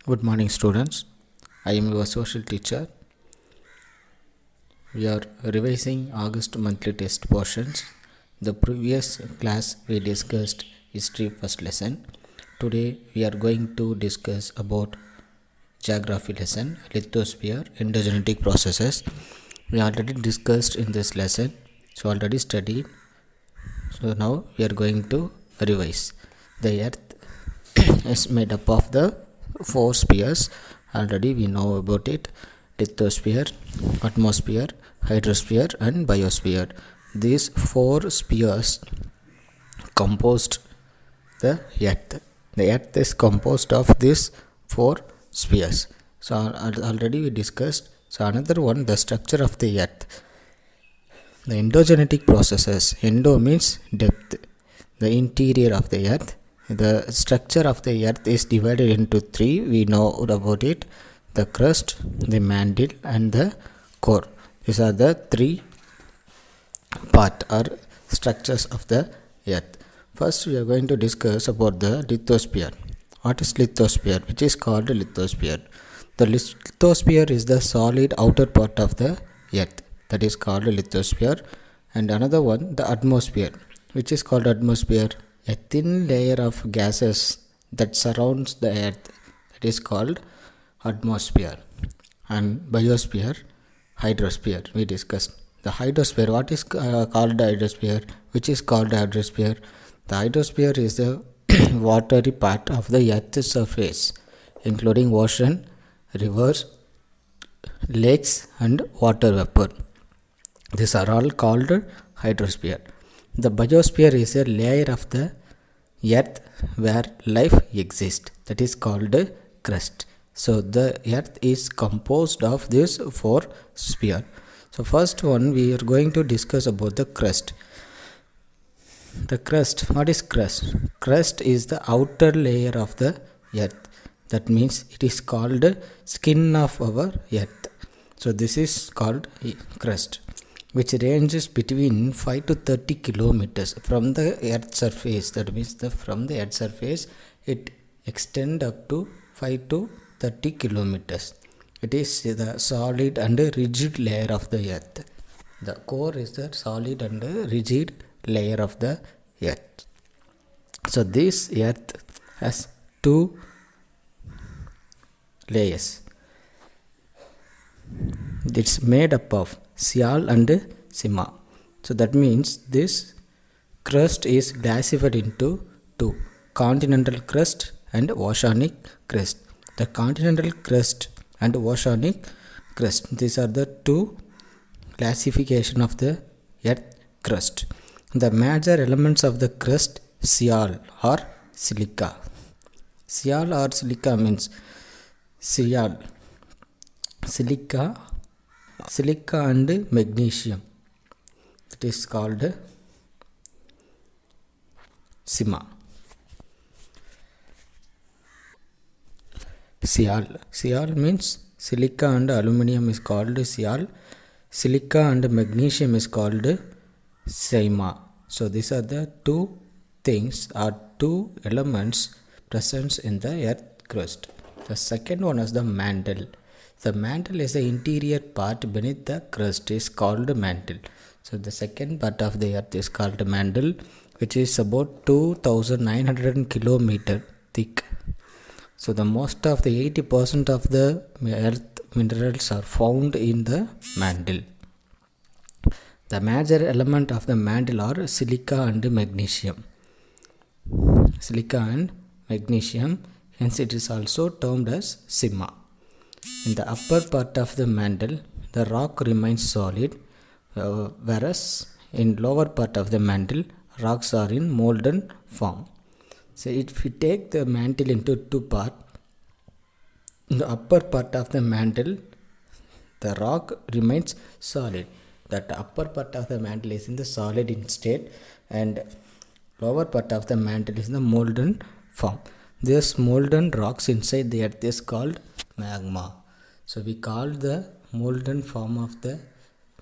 Good morning, students. I am your social teacher. We are revising August monthly test portions. The previous class we discussed history first lesson. Today we are going to discuss about geography lesson, lithosphere, endogenetic processes. We already discussed in this lesson, so already studied. So now we are going to revise. The earth is made up of the four spheres. Already we know about it: lithosphere, atmosphere, hydrosphere and biosphere. These four spheres composed the earth. The earth is composed of these four spheres. So already we discussed. So another one, the structure of the earth. The endogenetic processes. Endo means depth, the interior of the earth. The structure of the earth is divided into three. We know about it: the crust, the mantle and the core. These are the three part or structures of the earth. First we are going to discuss about the lithosphere. What is lithosphere? Which is called lithosphere. The lithosphere is the solid outer part of the earth, that is called lithosphere. And another one, the atmosphere. Which is called atmosphere? A thin layer of gases that surrounds the earth, that is called atmosphere. And biosphere, hydrosphere we discussed. The hydrosphere, what is called the hydrosphere? Which is called the hydrosphere? The hydrosphere is the watery part of the earth's surface, including ocean, rivers, lakes and water vapor. These are all called hydrosphere. The biosphere is a layer of the earth where life exists, that is called crust. So the earth is composed of these four spheres. So first one we are going to discuss about the crust. The crust, what is crust? Crust is the outer layer of the earth. That means it is called skin of our earth. So this is called crust, which ranges between 5 to 30 kilometers from the earth surface. That means from the earth surface it extends up to 5 to 30 kilometers. It is the solid and rigid layer of the earth. The core is the solid and rigid layer of the earth. So this earth has two layers. It's made up of Sial and Sima. So that means this crust is classified into two: continental crust and oceanic crust. The continental crust and oceanic crust, these are the two classification of the earth crust. The major elements of the crust, Sial or silica. Sial or silica means Sial, silica and magnesium, that is called Sima. Sial means silica and aluminum is called Sial. Silica and magnesium is called Sima. So these are the two things or two elements present in the earth crust. The second one is the mantle. The mantle is the interior part beneath the crust, is called mantle. So the second part of the earth is called mantle, which is about 2900 kilometer thick. So the most of the 80% of the earth minerals are found in the mantle. The major element of the mantle are silica and magnesium. Silica and magnesium, hence it is also termed as Sima. In the upper part of the mantle, the rock remains solid, whereas in lower part of the mantle, rocks are in molten form. So if we take the mantle into two parts, in the upper part of the mantle, the rock remains solid. That upper part of the mantle is in the solid in state, and lower part of the mantle is in the molten form. This molten rocks inside the earth is called magma. So we call the molten form of the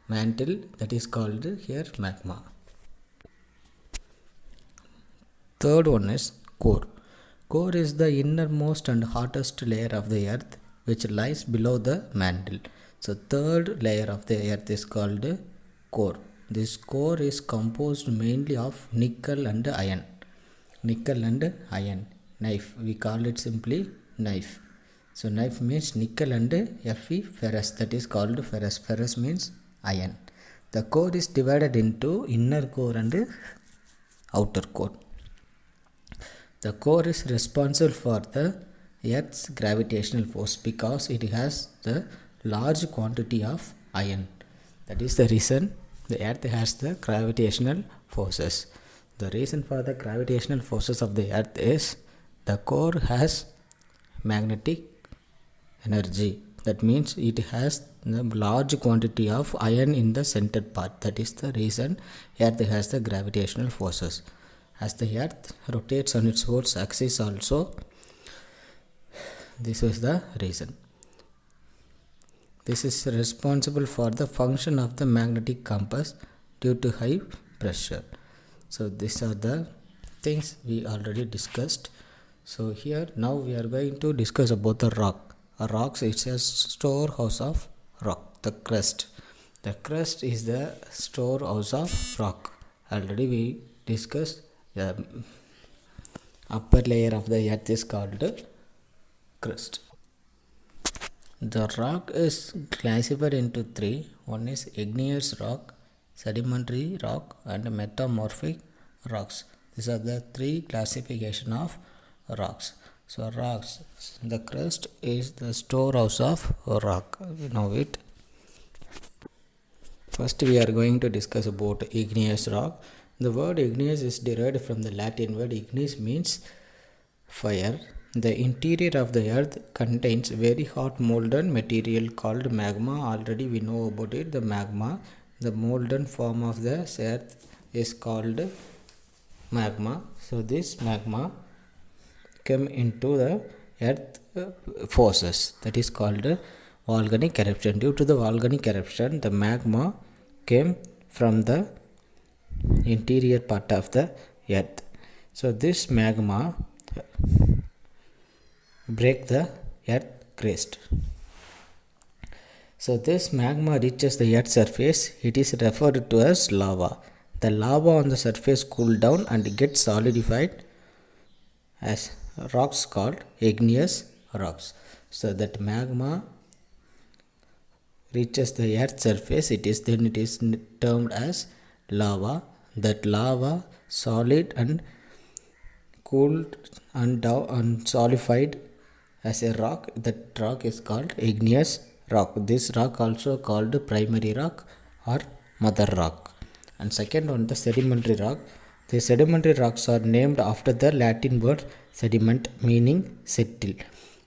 mantle, that is called here magma. Third one is core. Core is the innermost and hottest layer of the earth which lies below the mantle. So third layer of the earth is called core. This core is composed mainly of nickel and iron. Nickel and iron. Knife. We call it simply knife. So knife means nickel and Fe ferrous. That is called ferrous. Ferrous means iron. The core is divided into inner core and outer core. The core is responsible for the Earth's gravitational force because it has the large quantity of iron. That is the reason the Earth has the gravitational forces. The reason for the gravitational forces of the Earth is the core has magnetic energy. That means it has the large quantity of iron in the center part. That is the reason Earth has the gravitational forces. As the Earth rotates on its own axis also, this is the reason. This is responsible for the function of the magnetic compass due to high pressure. So these are the things we already discussed. So here now we are going to discuss about the rock. A rock is a storehouse of rock, the crust. The crust is the storehouse of rock. Already we discussed the upper layer of the earth is called crust. The rock is classified into three. One is igneous rock, sedimentary rock and metamorphic rocks. These are the three classification of rocks. So rocks, the crust is the storehouse of rock. We know it. First we are going to discuss about igneous rock. The word igneous is derived from the Latin word ignis, means fire. The interior of the earth contains very hot molten material called magma. Already we know about it, the magma. The molten form of the earth is called magma. So this magma came into the earth forces, that is called volcanic eruption. Due to the volcanic eruption, the magma came from the interior part of the earth. So this magma break the earth crust. So this magma reaches the earth's surface. It is referred to as lava. The lava on the surface cool down and gets solidified as rocks called igneous rocks. So that magma reaches the earth's surface, it is termed as lava. That lava solid and cooled and down and solidified as a rock. That rock is called igneous rock. This rock also called primary rock or mother rock. And second one, the sedimentary rock. The sedimentary rocks are named after the Latin word sediment, meaning settle.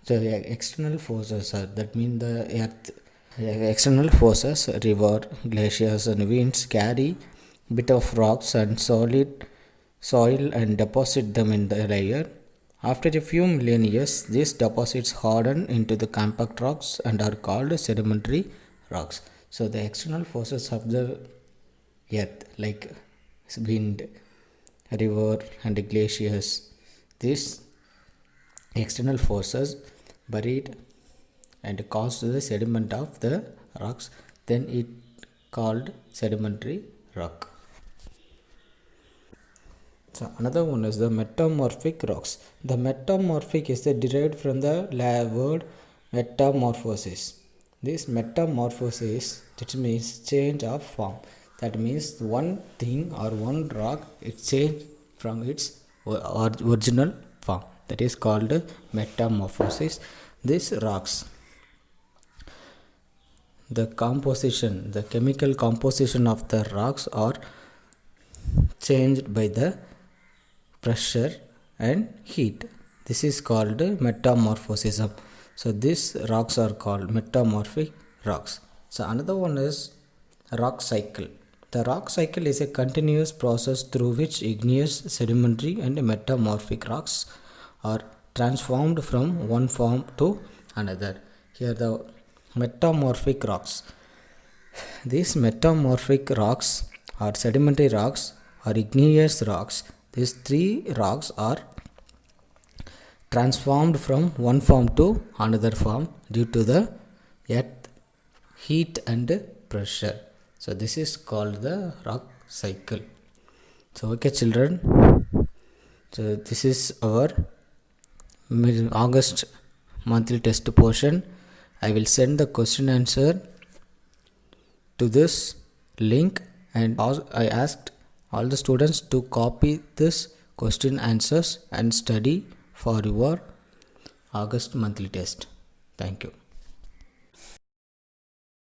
So external forces are, that mean the earth, external forces, river, glaciers and winds carry bit of rocks and solid soil and deposit them in the layer. After a few million years, these deposits harden into the compact rocks and are called sedimentary rocks. So the external forces of the earth like wind, river and glaciers, these external forces buried and caused the sediment of the rocks, then it called sedimentary rock. So another one is the metamorphic rocks. The metamorphic is derived from the word metamorphosis. This metamorphosis, it means change of form. That means one thing or one rock, it changed from its original form. That is called metamorphosis. These rocks, the composition, the chemical composition of the rocks are changed by the pressure and heat. This is called metamorphosis. So these rocks are called metamorphic rocks. So another one is rock cycle. The rock cycle is a continuous process through which igneous, sedimentary and metamorphic rocks are transformed from one form to another. Here the metamorphic rocks. These metamorphic rocks or sedimentary rocks or igneous rocks. These three rocks are transformed from one form to another form due to the earth heat and pressure. So this is called the rock cycle. So okay children, so this is our August monthly test portion. I will send the question answer to this link, and I asked all the students to copy this question answers and study for your August monthly test. Thank you.